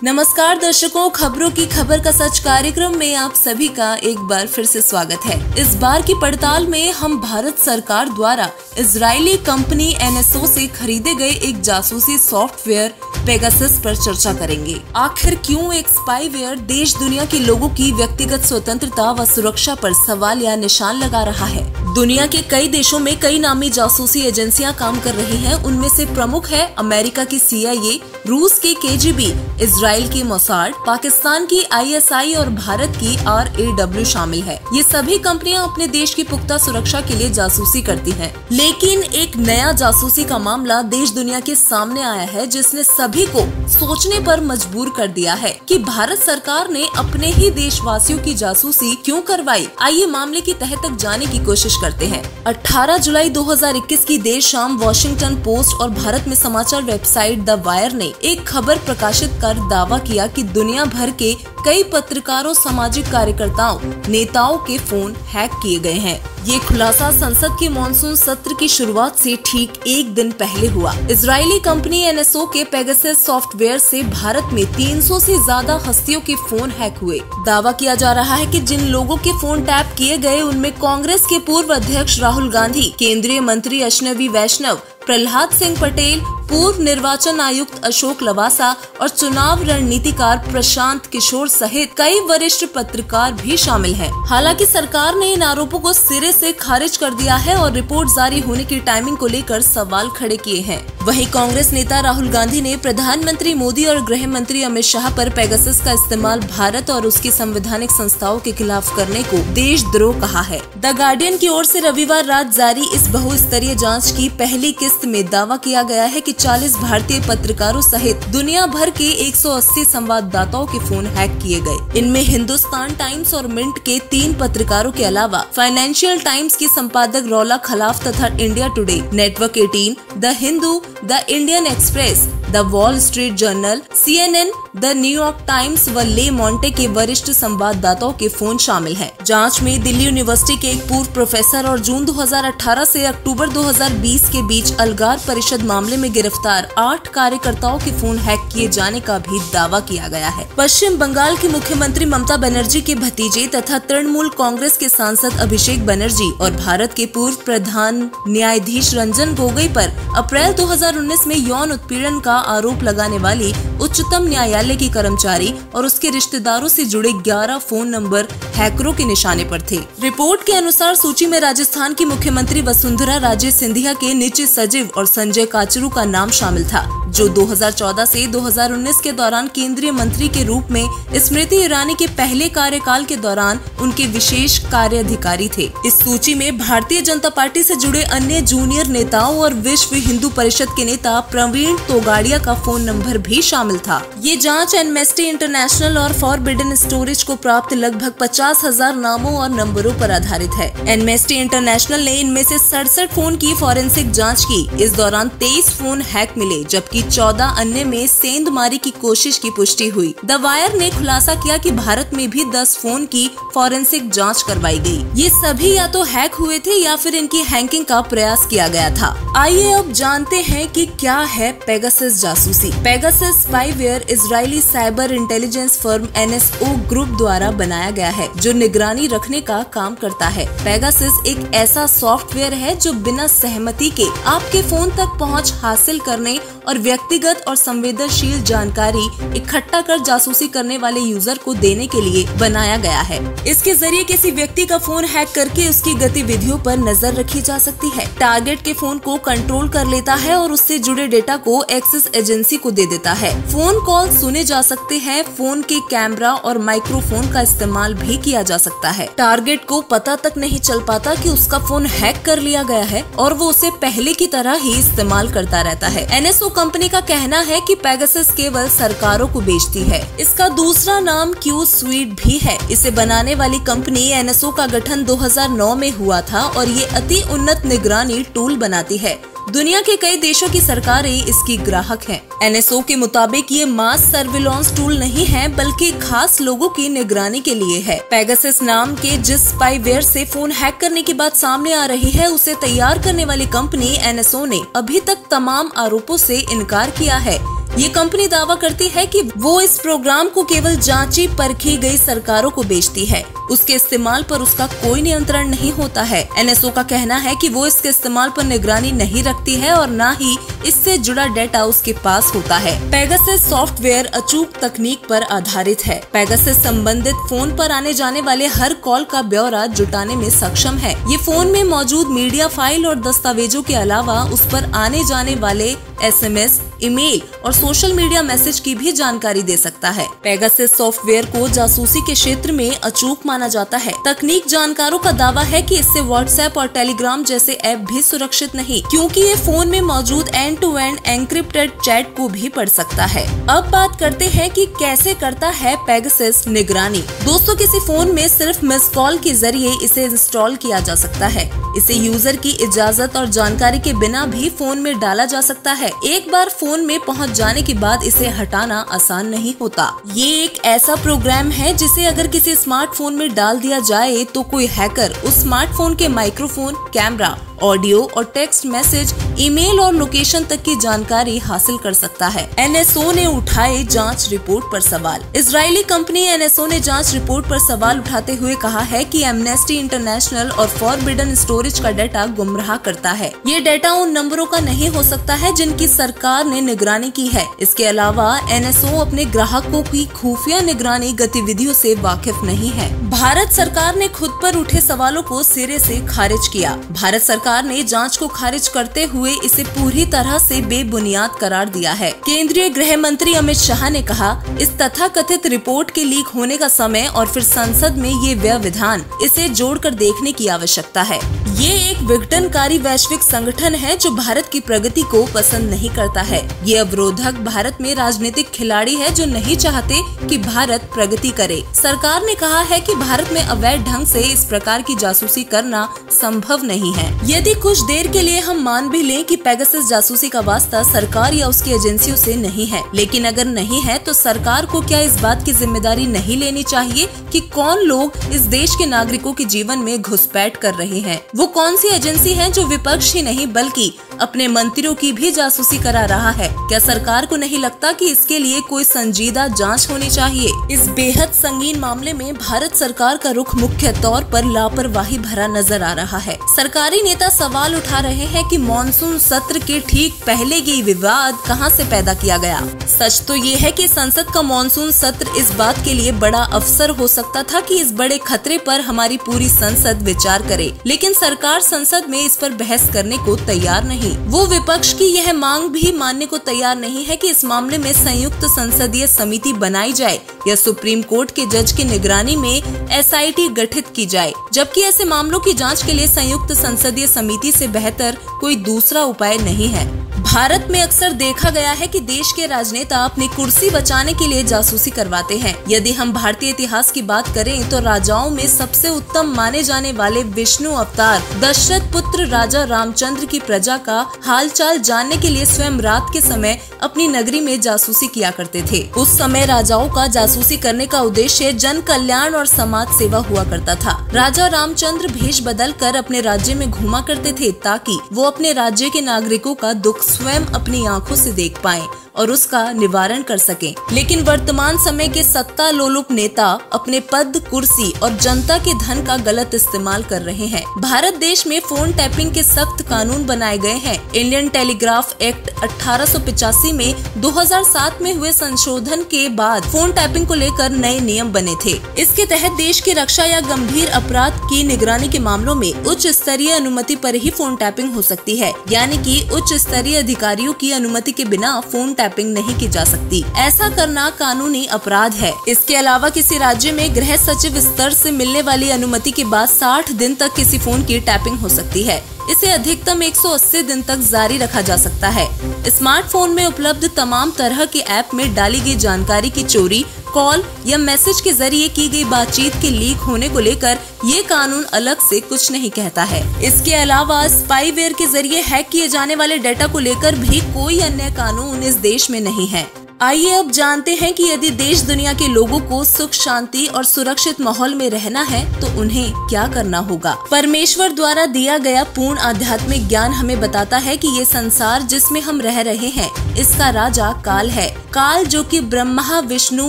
नमस्कार दर्शकों, खबरों की खबर का सच कार्यक्रम में आप सभी का एक बार फिर से स्वागत है। इस बार की पड़ताल में हम भारत सरकार द्वारा इजरायली कंपनी NSO से खरीदे गए एक जासूसी सॉफ्टवेयर पेगासस पर चर्चा करेंगे। आखिर क्यों एक स्पाईवेयर देश दुनिया के लोगों की व्यक्तिगत स्वतंत्रता व सुरक्षा पर सवाल या निशान लगा रहा है। दुनिया के कई देशों में कई नामी जासूसी एजेंसियां काम कर रही हैं। उनमें से प्रमुख है अमेरिका की CIA, रूस की KGB, इजराइल की मोसाड, पाकिस्तान की ISI और भारत की RAW शामिल है। ये सभी कंपनियां अपने देश की पुख्ता सुरक्षा के लिए जासूसी करती हैं। लेकिन एक नया जासूसी का मामला देश दुनिया के सामने आया है, जिसने सभी को सोचने पर मजबूर कर दिया है कि भारत सरकार ने अपने ही देशवासियों की जासूसी क्यों करवाई। आइए मामले की तह तक जाने की कोशिश करते हैं। 18 जुलाई 2021 की देर शाम वॉशिंगटन पोस्ट और भारत में समाचार वेबसाइट द वायर ने एक खबर प्रकाशित कर दावा किया कि दुनिया भर के कई पत्रकारों, सामाजिक कार्यकर्ताओं, नेताओं के फोन हैक किए गए हैं। ये खुलासा संसद के मॉनसून सत्र की शुरुआत से ठीक एक दिन पहले हुआ। इजरायली कंपनी NSO के पेगासस सॉफ्टवेयर से भारत में 300 से ज्यादा हस्तियों के फोन हैक हुए। दावा किया जा रहा है कि जिन लोगों के फोन टैप किए गए उनमें कांग्रेस के पूर्व अध्यक्ष राहुल गांधी, केंद्रीय मंत्री अश्विनी वैष्णव, प्रहलाद सिंह पटेल, पूर्व निर्वाचन आयुक्त अशोक लवासा और चुनाव रणनीतिकार प्रशांत किशोर सहित कई वरिष्ठ पत्रकार भी शामिल हैं। हालांकि सरकार ने इन आरोपों को सिरे से खारिज कर दिया है और रिपोर्ट जारी होने की टाइमिंग को लेकर सवाल खड़े किए हैं। वहीं कांग्रेस नेता राहुल गांधी ने प्रधानमंत्री मोदी और गृह मंत्री अमित शाह पर पेगासस का इस्तेमाल भारत और उसकी संवैधानिक संस्थाओं के खिलाफ करने को देशद्रोह कहा है। द गार्डियन की ओर से रविवार रात जारी इस बहुस्तरीय जांच की पहली किस्त में दावा किया गया है कि 40 भारतीय पत्रकारों सहित दुनिया भर के 180 संवाददाताओं के फोन हैक किए गए। इनमें हिंदुस्तान टाइम्स और मिंट के 3 पत्रकारों के अलावा फाइनेंशियल टाइम्स की संपादक रौला खलाफ तथा India today, network 18, the Hindu, the Indian express, the wall street journal, CNN, the New York times व ले मोंटे के वरिष्ठ संवाददाताओं के फोन शामिल हैं। जांच में दिल्ली यूनिवर्सिटी के एक पूर्व प्रोफेसर और जून 2018 से अक्टूबर 2020 के बीच अलगार परिषद मामले में गिरफ्तार 8 कार्यकर्ताओं के फोन हैक किए जाने का भी दावा किया गया है। पश्चिम बंगाल की मुख्यमंत्री ममता बनर्जी के भतीजे तथा तृणमूल कांग्रेस के सांसद अभिषेक बनर्जी और भारत के पूर्व प्रधान न्यायाधीश रंजन गोगोई पर अप्रैल 2019 में यौन उत्पीड़न का आरोप लगाने वाली उच्चतम न्यायालय की कर्मचारी और उसके रिश्तेदारों से जुड़े 11 फोन नंबर हैकरों के निशाने पर थे। रिपोर्ट के अनुसार सूची में राजस्थान की मुख्यमंत्री वसुंधरा राजे सिंधिया के निजी सचिव और संजय काचरू का नाम शामिल था, जो 2014 से 2019 के दौरान केंद्रीय मंत्री के रूप में स्मृति ईरानी के पहले कार्यकाल के दौरान उनके विशेष कार्याधिकारी थे। इस सूची में भारतीय जनता पार्टी से जुड़े अन्य जूनियर नेताओं और विश्व हिंदू परिषद के नेता प्रवीण तोगाड़िया का फोन नंबर भी शामिल था। ये जांच एमनेस्टी इंटरनेशनल और फॉरबिडन स्टोरेज को प्राप्त लगभग 50,000 नामों और नंबरों पर आधारित है। एमनेस्टी इंटरनेशनल ने इनमें से 67 फोन की फॉरेंसिक जांच की। इस दौरान 23 फोन हैक मिले, जबकि 14 अन्य में सेंधमारी की कोशिश की पुष्टि हुई। द वायर ने खुलासा किया कि भारत में भी 10 फोन की फॉरेंसिक जांच करवाई गई। ये सभी या तो हैक हुए थे या फिर इनकी हैकिंग का प्रयास किया गया था। आइए अब जानते हैं कि क्या है पेगासस जासूसी। Pegasus spyware Israeli cyber intelligence firm NSO group द्वारा बनाया गया है, जो निगरानी रखने का काम करता है। पेगासस एक ऐसा सॉफ्टवेयर है जो बिना सहमति के आपके फोन तक पहुंच हासिल करने और व्यक्तिगत और संवेदनशील जानकारी इकट्ठा कर जासूसी करने वाले यूजर को देने के लिए बनाया गया है। इसके जरिए किसी व्यक्ति का फोन हैक करके उसकी गतिविधियों पर नजर रखी जा सकती है। टारगेट के फोन को कंट्रोल कर लेता है और उससे जुड़े डेटा को एक्सेस एजेंसी को दे देता है। फोन कॉल सुने जा सकते हैं। फोन के कैमरा और माइक्रोफोन का इस्तेमाल भी किया जा सकता है। टारगेट को पता तक नहीं चल पाता कि उसका फोन हैक कर लिया गया है और वो उसे पहले की तरह ही इस्तेमाल करता रहता है। NSO कंपनी का कहना है कि पेगासस केवल सरकारों को बेचती है। इसका दूसरा नाम Q Suite भी है। इसे बनाने वाली कंपनी NSO का गठन 2009 में हुआ था और ये अति उन्नत निगरानी टूल बनाती है। दुनिया के कई देशों की सरकारें इसकी ग्राहक हैं। NSO के मुताबिक ये मास सर्विलांस टूल नहीं है, बल्कि खास लोगों की निगरानी के लिए है। पेगासस नाम के जिस स्पाईवेयर से फोन हैक करने की बात सामने आ रही है, उसे तैयार करने वाली कंपनी NSO ने अभी तक तमाम आरोपों से इनकार किया है। ये कंपनी दावा करती है कि वो इस प्रोग्राम को केवल जांची परखी गई सरकारों को बेचती है। उसके इस्तेमाल पर उसका कोई नियंत्रण नहीं होता है। एनएसओ का कहना है कि वो इसके इस्तेमाल पर निगरानी नहीं रखती है और न ही इससे जुड़ा डेटा उसके पास होता है। पेगासस सॉफ्टवेयर अचूक तकनीक पर आधारित है। पेगासस संबंधित फोन पर आने जाने वाले हर कॉल का ब्यौरा जुटाने में सक्षम है। ये फोन में मौजूद मीडिया फाइल और दस्तावेजों के अलावा उस पर आने जाने वाले SMS, ईमेल और सोशल मीडिया मैसेज की भी जानकारी दे सकता है। पेगासस सॉफ्टवेयर को जासूसी के क्षेत्र में अचूक माना जाता है। तकनीक जानकारों का दावा है कि इससे व्हाट्सएप और टेलीग्राम जैसे ऐप भी सुरक्षित नहीं, क्योंकि ये फोन में मौजूद end to end encrypted chat को भी पढ़ सकता है। अब बात करते हैं कि कैसे करता है पेगासस निगरानी। दोस्तों, किसी फोन में सिर्फ मिस कॉल के जरिए इसे इंस्टॉल किया जा सकता है। इसे यूजर की इजाजत और जानकारी के बिना भी फोन में डाला जा सकता है। एक बार फोन में पहुंच जाने के बाद इसे हटाना आसान नहीं होता। ये एक ऐसा प्रोग्राम है जिसे अगर किसी स्मार्टफोन में डाल दिया जाए तो कोई हैकर उस स्मार्टफोन के माइक्रोफोन, कैमरा, ऑडियो और टेक्स्ट मैसेज, ईमेल और लोकेशन तक की जानकारी हासिल कर सकता है। एनएसओ ने उठाए जांच रिपोर्ट पर सवाल। इजरायली कंपनी एनएसओ ने जांच रिपोर्ट पर सवाल उठाते हुए कहा है कि एमनेस्टी इंटरनेशनल और फॉरबिडन स्टोरेज का डाटा गुमराह करता है। ये डाटा उन नंबरों का नहीं हो सकता है जिनकी सरकार ने निगरानी की है। इसके अलावा एनएसओ अपने ग्राहकों की खुफिया निगरानी गतिविधियों से वाकिफ नहीं है। भारत सरकार ने खुद पर उठे सवालों को सिरे से खारिज किया। भारत सरकार ने जांच को खारिज करते हुए इसे पूरी तरह से बेबुनियाद करार दिया है। केंद्रीय गृह मंत्री अमित शाह ने कहा, इस तथाकथित रिपोर्ट के लीक होने का समय और फिर संसद में ये व्यवधान, इसे जोड़कर देखने की आवश्यकता है। ये एक विघटनकारी वैश्विक संगठन है जो भारत की प्रगति को पसंद नहीं करता है। ये अवरोधक भारत में राजनीतिक खिलाड़ी है जो नहीं चाहते कि भारत प्रगति करे। सरकार ने कहा है कि भारत में अवैध ढंग से इस प्रकार की जासूसी करना संभव नहीं है। यदि कुछ देर के लिए हम मान भी लें कि पेगासस जासूसी का वास्ता सरकार या उसकी एजेंसियों से नहीं है, लेकिन अगर नहीं है तो सरकार को क्या इस बात की जिम्मेदारी नहीं लेनी चाहिए कि कौन लोग इस देश के नागरिकों के जीवन में घुसपैठ कर रहे हैं? वो कौन सी एजेंसी है जो विपक्ष ही नहीं बल्कि अपने मंत्रियों की भी जासूसी करा रहा है? क्या सरकार को नहीं लगता कि इसके लिए कोई संजीदा जांच होनी चाहिए? इस बेहद संगीन मामले में भारत सरकार का रुख मुख्य तौर पर लापरवाही भरा नजर आ रहा है। सरकारी नेता सवाल उठा रहे हैं कि मॉनसून सत्र के ठीक पहले ये विवाद कहां से पैदा किया गया। सच तो ये है कि संसद का मॉनसून सत्र इस बात के लिए बड़ा अवसर हो सकता था कि इस बड़े खतरे पर हमारी पूरी संसद विचार करे, लेकिन सरकार संसद में इस पर बहस करने को तैयार नहीं। वो विपक्ष की यह मांग भी मानने को तैयार नहीं है कि इस मामले में संयुक्त संसदीय समिति बनाई जाए या सुप्रीम कोर्ट के जज की निगरानी में SIT गठित की जाए, जबकि ऐसे मामलों की जांच के लिए संयुक्त संसदीय समिति से बेहतर कोई दूसरा उपाय नहीं है। भारत में अक्सर देखा गया है कि देश के राजनेता अपनी कुर्सी बचाने के लिए जासूसी करवाते हैं। यदि हम भारतीय इतिहास की बात करें तो राजाओं में सबसे उत्तम माने जाने वाले विष्णु अवतार दशरथ पुत्र राजा रामचंद्र की प्रजा का हालचाल जानने के लिए स्वयं रात के समय अपनी नगरी में जासूसी किया करते थे। उस समय राजाओं का जासूसी करने का उद्देश्य जन कल्याण और समाज सेवा हुआ करता था। राजा रामचंद्र भेष बदल कर अपने राज्य में घूमा करते थे ताकि वो अपने राज्य के नागरिकों का दुख स्वयं अपनी आंखों से देख पाएं और उसका निवारण कर सकें। लेकिन वर्तमान समय के सत्ता लोलुप नेता अपने पद, कुर्सी और जनता के धन का गलत इस्तेमाल कर रहे हैं। भारत देश में फोन टैपिंग के सख्त कानून बनाए गए हैं। इंडियन टेलीग्राफ एक्ट 1885 में 2007 में हुए संशोधन के बाद फोन टैपिंग को लेकर नए नियम बने थे। इसके तहत देश की रक्षा या गंभीर अपराध की निगरानी के मामलों में उच्च स्तरीय अनुमति पर ही फोन टैपिंग हो सकती है, यानी कि उच्च स्तरीय अधिकारियों की अनुमति के बिना फोन टैपिंग नहीं की जा सकती। ऐसा करना कानूनी अपराध है। इसके अलावा किसी राज्य में गृह सचिव स्तर से मिलने वाली अनुमति के बाद 60 दिन तक किसी फोन की टैपिंग हो सकती है। इसे अधिकतम 180 दिन तक जारी रखा जा सकता है। स्मार्टफोन में उपलब्ध तमाम तरह के ऐप में डाली गई जानकारी की चोरी, कॉल या मैसेज के जरिए की गई बातचीत के लीक होने को लेकर ये कानून अलग से कुछ नहीं कहता है। इसके अलावा स्पाईवेयर के जरिए हैक किए जाने वाले डेटा को लेकर भी कोई अन्य कानून इस देश में नहीं है। आइए अब जानते हैं कि यदि देश दुनिया के लोगों को सुख शांति और सुरक्षित माहौल में रहना है तो उन्हें क्या करना होगा। परमेश्वर द्वारा दिया गया पूर्ण आध्यात्मिक ज्ञान हमें बताता है कि ये संसार जिसमें हम रह रहे हैं इसका राजा काल है। काल जो कि ब्रह्मा विष्णु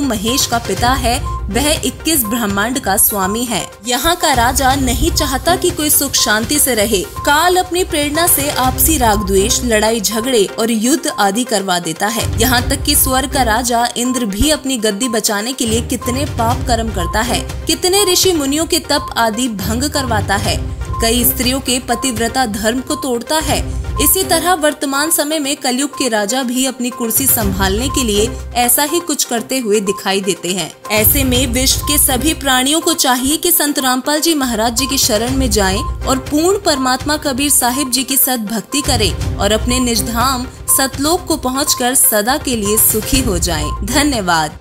महेश का पिता है, वह 21 ब्रह्मांड का स्वामी है। यहाँ का राजा नहीं चाहता कि कोई सुख शांति से रहे। काल अपनी प्रेरणा से आपसी राग द्वेष, लड़ाई झगड़े और युद्ध आदि करवा देता है। यहाँ तक कि स्वर्ग का राजा इंद्र भी अपनी गद्दी बचाने के लिए कितने पाप कर्म करता है, कितने ऋषि मुनियों के तप आदि भंग करवाता है, कई स्त्रियों के पतिव्रता धर्म को तोड़ता है। इसी तरह वर्तमान समय में कलयुग के राजा भी अपनी कुर्सी संभालने के लिए ऐसा ही कुछ करते हुए दिखाई देते हैं। ऐसे में विश्व के सभी प्राणियों को चाहिए कि संत रामपाल जी महाराज जी की शरण में जाएं और पूर्ण परमात्मा कबीर साहिब जी की सद्भक्ति करें और अपने निज धाम सतलोक को पहुंचकर सदा के लिए सुखी हो जाएं। धन्यवाद।